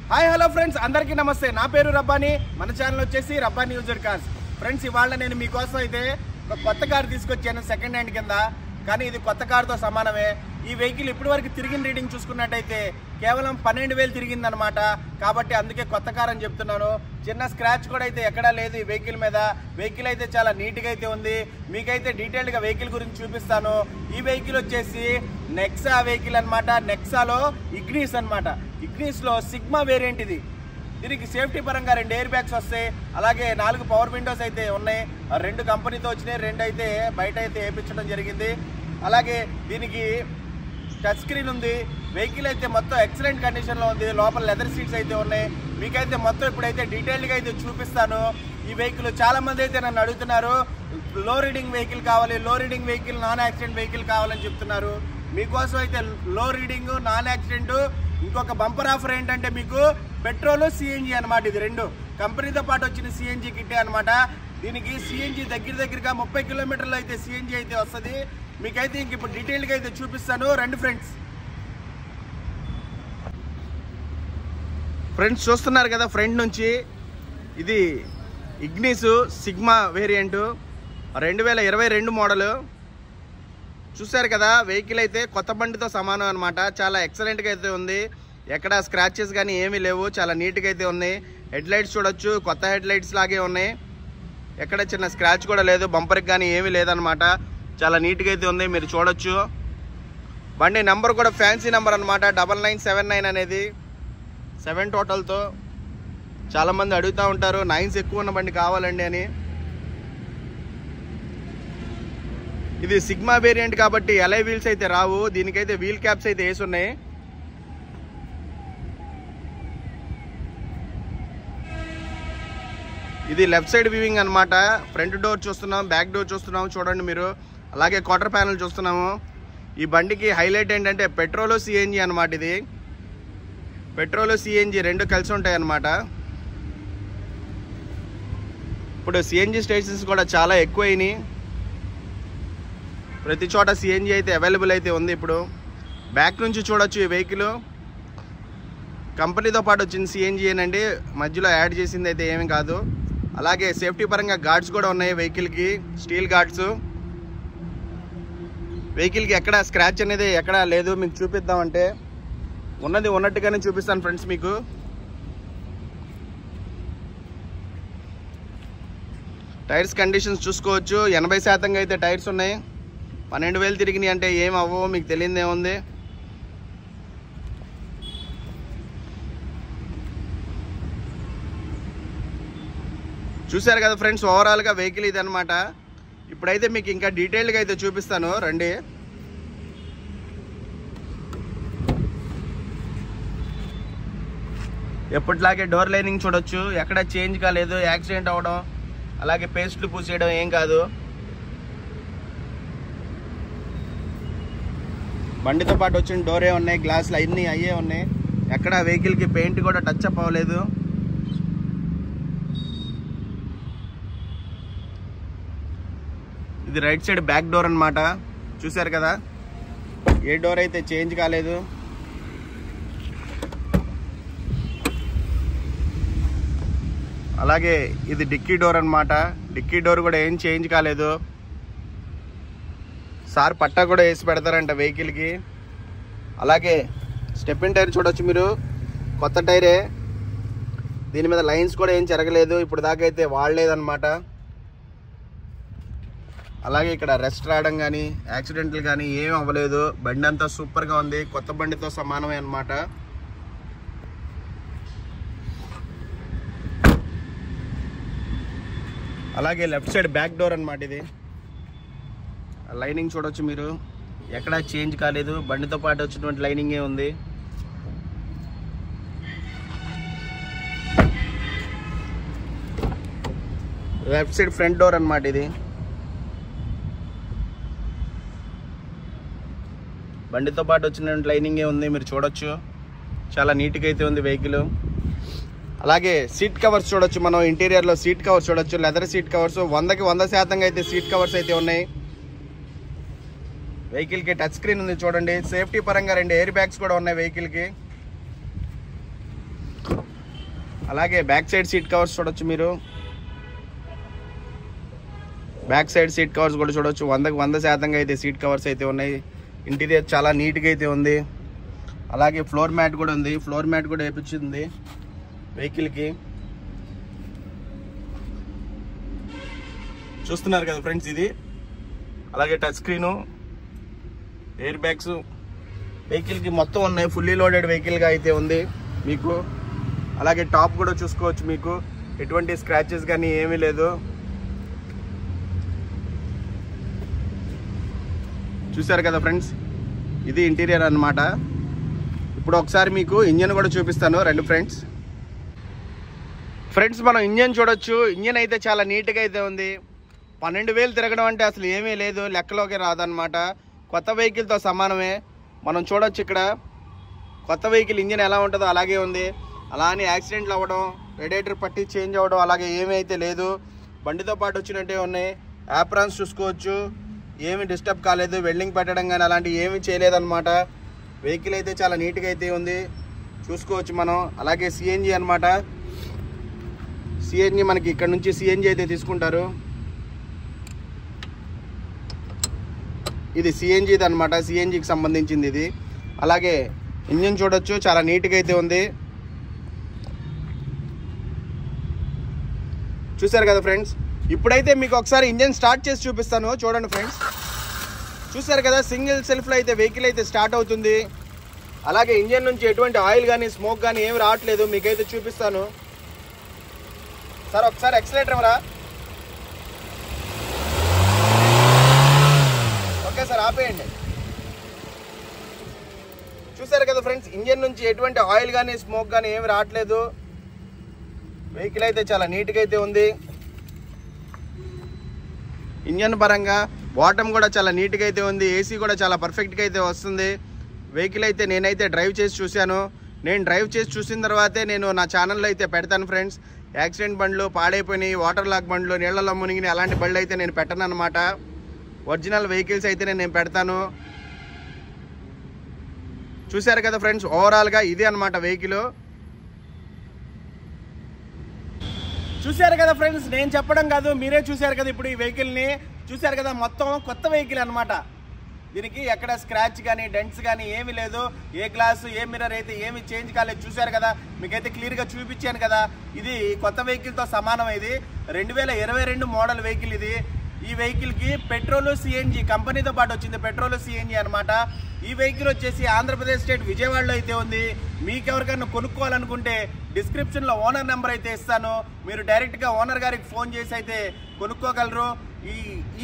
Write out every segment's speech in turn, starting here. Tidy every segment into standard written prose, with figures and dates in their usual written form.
Hi hello friends, అందరికీ నమస్తే. నా పేరు రబ్బాని. మన ఛానల్ వచ్చేసి రబ్బాని యూజర్ కార్స్. ఫ్రెండ్స్, ఇవాళ నేను మీకోసం అయితే ఒక కొత్త కార్ తీసుకొచ్చాను సెకండ్ హ్యాండ్ కింద. కానీ ఇది కొత్త కార్తో సమానమే. ఈ వెహికల్ ఇప్పటి వరకు తిరిగిన రీడింగ్ చూసుకున్నట్టయితే కేవలం 12,000 తిరిగిందనమాట. కాబట్టి అందుకే కొత్త కార్ అని చెప్తున్నాను. చిన్న స్క్రాచ్ కూడా అయితే ఎక్కడా లేదు ఈ వెహికల్ మీద. వెహికల్ అయితే చాలా నీట్గా అయితే ఉంది. మీకైతే డీటెయిల్డ్గా వెహికల్ గురించి చూపిస్తాను. ఈ వెహికల్ వచ్చేసి నెక్సా వెహికల్ అనమాట. నెక్సాలో ఇగ్నిస్ అనమాట. ఇగ్నిస్లో సిగ్మా వేరియంట్ ఇది. దీనికి సేఫ్టీ పరంగా 2 ఎయిర్ బ్యాగ్స్ వస్తాయి. అలాగే 4 పవర్ విండోస్ అయితే ఉన్నాయి. 2 కంపెనీతో వచ్చినాయి, 2 అయితే బయట అయితే వేయించడం జరిగింది. అలాగే దీనికి టచ్ స్క్రీన్ ఉంది. వెహికల్ అయితే మొత్తం ఎక్సలెంట్ కండిషన్లో ఉంది. లోపల లెదర్ సీట్స్ అయితే ఉన్నాయి. మీకైతే మొత్తం ఇప్పుడైతే డీటెయిల్డ్గా అయితే చూపిస్తాను. ఈ వెహికల్ చాలా మంది అయితే నన్ను అడుగుతున్నారు, లో రీడింగ్ వెహికల్ కావాలి, లో reading vehicle, non accident vehicle కావాలని చెప్తున్నారు. మీకోసం అయితే లో రీడింగ్, నాన్ యాక్సిడెంట్, ఇంకొక బంపర్ ఆఫర్ ఏంటంటే మీకు పెట్రోల్, సిఎన్జి అనమాట. ఇది 2 కంపెనీతో పాటు వచ్చిన సిఎన్జి కిట్టే అనమాట. దీనికి సిఎన్జి దగ్గరగా 30 కిలోమీటర్లు అయితే సిఎన్జి అయితే వస్తుంది. మీకైతే ఇంక ఇప్పుడు డీటెయిల్గా అయితే చూపిస్తాను. రండి ఫ్రెండ్స్ చూస్తున్నారు కదా ఫ్రంట్ నుంచి. ఇది ఇగ్నిస్ సిగ్మా వేరియంట్ 2022 మోడల్. చూసారు కదా, వెహికల్ అయితే కొత్త బండితో సమానం అనమాట. చాలా ఎక్సలెంట్గా అయితే ఉంది. ఎక్కడ స్క్రాచెస్ కానీ ఏమీ లేవు. చాలా నీట్గా అయితే ఉన్నాయి. హెడ్ లైట్స్ చూడొచ్చు, కొత్త హెడ్ లైట్స్ లాగే ఉన్నాయి. ఎక్కడ చిన్న స్క్రాచ్ కూడా లేదు. బంపర్కి కానీ ఏమీ లేదనమాట. చాలా నీట్గా అయితే ఉంది, మీరు చూడొచ్చు. బండి నెంబర్ కూడా ఫ్యాన్సీ నెంబర్ అనమాట. 9979 అనేది 7 టోటల్తో. చాలామంది అడుగుతూ ఉంటారు 9s ఎక్కువ ఉన్న బండి కావాలండి అని. ఇది సిగ్మా వేరియంట్ కాబట్టి ఎలై వీల్స్ అయితే రావు. దీనికైతే వీల్ క్యాప్స్ అయితే వేసి ఉన్నాయి. ఇది లెఫ్ట్ సైడ్ వ్యూవింగ్ అనమాట. ఫ్రంట్ డోర్ చూస్తున్నాం, బ్యాక్ డోర్ చూస్తున్నాము, చూడండి మీరు. అలాగే క్వార్టర్ ప్యానల్ చూస్తున్నాము. ఈ బండికి హైలైట్ ఏంటంటే పెట్రోల్, సిఎన్జి అనమాట. ఇది పెట్రోల్, సిఎన్జి 2 కలిసి ఉంటాయి అన్నమాట. ఇప్పుడు సిఎన్జి స్టేషన్స్ కూడా చాలా ఎక్కువైనాయి. ప్రతి చోట సిఎన్జి అయితే అవైలబుల్ అయితే ఉంది. ఇప్పుడు బ్యాక్ నుంచి చూడొచ్చు. ఈ వెహికల్ కంపెనీతో పాటు వచ్చిన సిఎన్జి ఏనండి, మధ్యలో యాడ్ చేసింది అయితే ఏమీ కాదు. అలాగే సేఫ్టీ పరంగా గార్డ్స్ కూడా ఉన్నాయి వెహికల్కి, స్టీల్ గార్డ్స్. వెహికల్కి ఎక్కడ స్క్రాచ్ అనేది ఎక్కడా లేదు. మీకు చూపిద్దామంటే ఉన్నది ఉన్నట్టుగానే చూపిస్తాను ఫ్రెండ్స్ మీకు. టైర్స్ కండిషన్స్ చూసుకోవచ్చు. 80% అయితే టైర్స్ ఉన్నాయి. 12,000 తిరిగినాయి అంటే ఏం అవ్వవు, మీకు తెలియదు ఏముంది. చూసారు కదా ఫ్రెండ్స్, ఓవరాల్గా వెహికల్ ఇది అనమాట. ఇప్పుడైతే మీకు ఇంకా డీటెయిల్గా అయితే చూపిస్తాను, రండి. ఎప్పటిలాగే డోర్ లైనింగ్ చూడొచ్చు. ఎక్కడ చేంజ్ కాలేదు. యాక్సిడెంట్ అవ్వడం, అలాగే పేస్ట్లు పూసేయడం ఏం కాదు. బండితో పాటు వచ్చిన డోరే ఉన్నాయి, గ్లాసులు అన్నీ అయ్యే ఉన్నాయి. ఎక్కడ వెహికల్కి పెయింట్ కూడా టచ్ అప్ అవ్వలేదు. ఇది రైట్ సైడ్ బ్యాక్ డోర్ అనమాట. చూసారు కదా, ఏ డోర్ అయితే చేంజ్ కాలేదు. అలాగే ఇది డిక్కీ డోర్ అనమాట. డిక్కీ డోర్ కూడా ఏం చేంజ్ కాలేదు. సార్ పట్టా కూడా వేసి పెడతారంట వెహికల్కి. అలాగే స్టెప్పిన్ టైర్ చూడొచ్చు మీరు, కొత్త టైరే. దీని మీద లైన్స్ కూడా ఏం జరగలేదు, ఇప్పుడు దాకా అయితే వాడలేదన్నమాట. అలాగే ఇక్కడ రెస్ట్ రావడం కానీ యాక్సిడెంట్లు కానీ ఏం అవ్వలేదు. బండి అంతా సూపర్గా ఉంది, కొత్త బండితో సమానమే అన్నమాట. అలాగే లెఫ్ట్ సైడ్ బ్యాక్ డోర్ అన్నమాట. ఇది లైనింగ్ చూడొచ్చు మీరు, ఎక్కడా చేంజ్ కాలేదు. బండితో పాటు వచ్చినటువంటి లైనింగే ఉంది. లెఫ్ట్ సైడ్ ఫ్రంట్ డోర్ అన్నమాట. ఇది బండితో పాటు వచ్చినటువంటి లైనింగే ఉంది, మీరు చూడొచ్చు. చాలా నీట్గా అయితే ఉంది వెహికల్. అలాగే సీట్ కవర్స్ చూడొచ్చు మనం. ఇంటీరియర్లో సీట్ కవర్స్ చూడొచ్చు, లెదర్ సీట్ కవర్స్. 100కి 100% అయితే సీట్ కవర్స్ అయితే ఉన్నాయి. వెహికల్ కి టచ్ స్క్రీన్ ఉంది చూడండి. సేఫ్టీ పరంగా 2 ఎయిర్ బ్యాగ్స్ కూడా ఉన్నాయి వెహికల్ కి. అలాగే బ్యాక్ సైడ్ సీట్ కవర్స్ చూడొచ్చు మీరు. బ్యాక్ సైడ్ సీట్ కవర్స్ కూడా చూడొచ్చు. 100% అయితే సీట్ కవర్స్ అయితే ఉన్నాయి. ఇంటీరియర్ చాలా నీట్గా అయితే ఉంది. అలాగే ఫ్లోర్ మ్యాట్ కూడా ఉంది. ఫ్లోర్ మ్యాట్ కూడా వేయించింది వెహికల్కి. చూస్తున్నారు కదా ఫ్రెండ్స్ ఇది. అలాగే టచ్ స్క్రీను, ఎయిర్ బ్యాగ్స్ వెహికల్కి మొత్తం ఉన్నాయి. ఫుల్లీ లోడెడ్ వెహికల్గా అయితే ఉంది మీకు. అలాగే టాప్ కూడా చూసుకోవచ్చు. మీకు ఎటువంటి స్క్రాచెస్ కానీ ఏమీ లేదు. చూసారు కదా ఫ్రెండ్స్, ఇది ఇంటీరియర్ అన్నమాట. ఇప్పుడు ఒకసారి మీకు ఇంజన్ కూడా చూపిస్తాను రండి ఫ్రెండ్స్. మనం ఇంజన్ చూడొచ్చు. ఇంజన్ అయితే చాలా నీట్గా అయితే ఉంది. 12,000 తిరగడం అంటే అసలు ఏమీ లేదు, లెక్కలోకి రాదనమాట. కొత్త వెహికల్తో సమానమే. మనం చూడొచ్చు ఇక్కడ కొత్త వెహికల్ ఇంజన్ ఎలా ఉంటుందో అలాగే ఉంది. అలా అని యాక్సిడెంట్లు అవ్వడం, రేడియేటర్ పట్టి చేంజ్ అవ్వడం అలాగే ఏమీ అయితే లేదు. బండితో పాటు వచ్చినట్టే ఉన్నాయి. యాప్రాన్స్ చూసుకోవచ్చు, ఏమి డిస్టర్బ్ కాలేదు. వెల్డింగ్ పెట్టడం కానీ అలాంటివి ఏమీ చేయలేదన్నమాట. వెహికల్ అయితే చాలా నీట్గా అయితే ఉంది, చూసుకోవచ్చు మనం. అలాగే సిఎన్జి అనమాట. సిఎన్జి మనకి ఇక్కడ నుంచి సిఎన్జి అయితే తీసుకుంటారు. ఇది సిఎన్జిది అనమాట, సిఎన్జికి సంబంధించింది ఇది. అలాగే ఇంజిన్ చూడొచ్చు, చాలా నీట్గా అయితే ఉంది. చూసారు కదా ఫ్రెండ్స్. ఇప్పుడైతే మీకు ఒకసారి ఇంజిన్ స్టార్ట్ చేసి చూపిస్తాను, చూడండి ఫ్రెండ్స్. చూసారు కదా, సింగిల్ సెల్ఫ్లో అయితే వెహికల్ అయితే స్టార్ట్ అవుతుంది. అలాగే ఇంజిన్ నుంచి ఎటువంటి ఆయిల్ కానీ స్మోక్ కానీ ఏమి రావట్లేదు. మీకైతే చూపిస్తాను సార్. ఒకసారి ఎక్సలేటర్ రా. ఓకే సార్, ఆపేయండి. చూసారు కదా ఫ్రెండ్స్, ఇంజిన్ నుంచి ఎటువంటి ఆయిల్ కానీ స్మోక్ కానీ ఏమి రావట్లేదు. వెహికల్ అయితే చాలా నీట్గా అయితే ఉంది. ఇంజన్ పరంగా బాటమ్ కూడా చాలా నీట్గా అయితే ఉంది. ఏసీ కూడా చాలా పర్ఫెక్ట్గా అయితే వస్తుంది. వెహికల్ అయితే నేనైతే డ్రైవ్ చేసి చూశాను. నేను డ్రైవ్ చేసి చూసిన తర్వాతే నేను నా ఛానల్లో అయితే పెడతాను ఫ్రెండ్స్. యాక్సిడెంట్ బండ్లు, పాడైపోయినాయి, వాటర్ లాక్ బండ్లు, నీళ్లలో మునిగిన అలాంటి బండ్లు అయితే నేను పెట్టను అనమాట. ఒరిజినల్ వెహికల్స్ అయితే నేను పెడతాను. చూశారు కదా ఫ్రెండ్స్, ఓవరాల్గా ఇది అనమాట వెహికల్. చూశారు కదా ఫ్రెండ్స్, నేను చెప్పడం కాదు, మీరే చూశారు కదా. ఇప్పుడు ఈ వెహికల్ని చూశారు కదా, మొత్తం కొత్త వెహికల్ అనమాట. దీనికి ఎక్కడ స్క్రాచ్ కానీ డెంట్స్ కానీ ఏమీ లేదు. ఏ గ్లాసు ఏ మిర్రర్ అయితే ఏమి చేంజ్ కాలేదు. చూశారు కదా, మీకైతే క్లియర్గా చూపించాను కదా. ఇది కొత్త వెహికల్తో సమానం. ఇది 2022 మోడల్ వెహికల్ ఇది. ఈ వెహికల్కి పెట్రోల్ సిఎన్జి కంపెనీతో పాటు వచ్చింది. పెట్రోల్ సిఎన్జి అనమాట. ఈ వెహికల్ వచ్చేసి ఆంధ్రప్రదేశ్ స్టేట్ విజయవాడలో అయితే ఉంది. మీకు ఎవరికైనా కొనుక్కోవాలనుకుంటే డిస్క్రిప్షన్లో ఓనర్ నెంబర్ అయితే ఇస్తాను. మీరు డైరెక్ట్గా ఓనర్ గారికి ఫోన్ చేసి అయితే కొనుక్కోగలరు.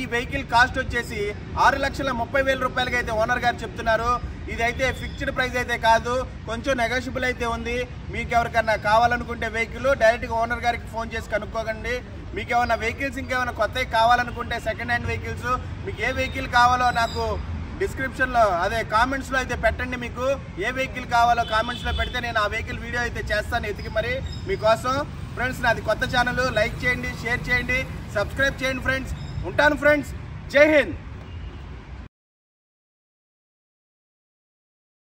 ఈ వెహికల్ కాస్ట్ వచ్చేసి 6,30,000 రూపాయలకి అయితే ఓనర్ గారు చెప్తున్నారు. ఇదైతే ఫిక్స్డ్ ప్రైస్ అయితే కాదు, కొంచెం నెగోషియబుల్ అయితే ఉంది. మీకు ఎవరికన్నా కావాలనుకుంటే వెహికల్ డైరెక్ట్గా ఓనర్ గారికి ఫోన్ చేసి కనుక్కోకండి. మీకు ఏమైనా వెహికల్స్ ఇంకేమైనా కొత్తవి కావాలనుకుంటే సెకండ్ హ్యాండ్ వెహికల్స్, మీకు ఏ వెహికల్ కావాలో నాకు డిస్క్రిప్షన్లో కామెంట్స్లో అయితే పెట్టండి. మీకు ఏ వెహికల్ కావాలో కామెంట్స్లో పెడితే నేను ఆ వెహికల్ వీడియో అయితే చేస్తాను ఎతికి మరి మీకోసం. ఫ్రెండ్స్, నాది కొత్త ఛానల్, లైక్ చేయండి, షేర్ చేయండి, సబ్స్క్రైబ్ చేయండి ఫ్రెండ్స్. ఉంటాను ఫ్రెండ్స్, జై హింద్.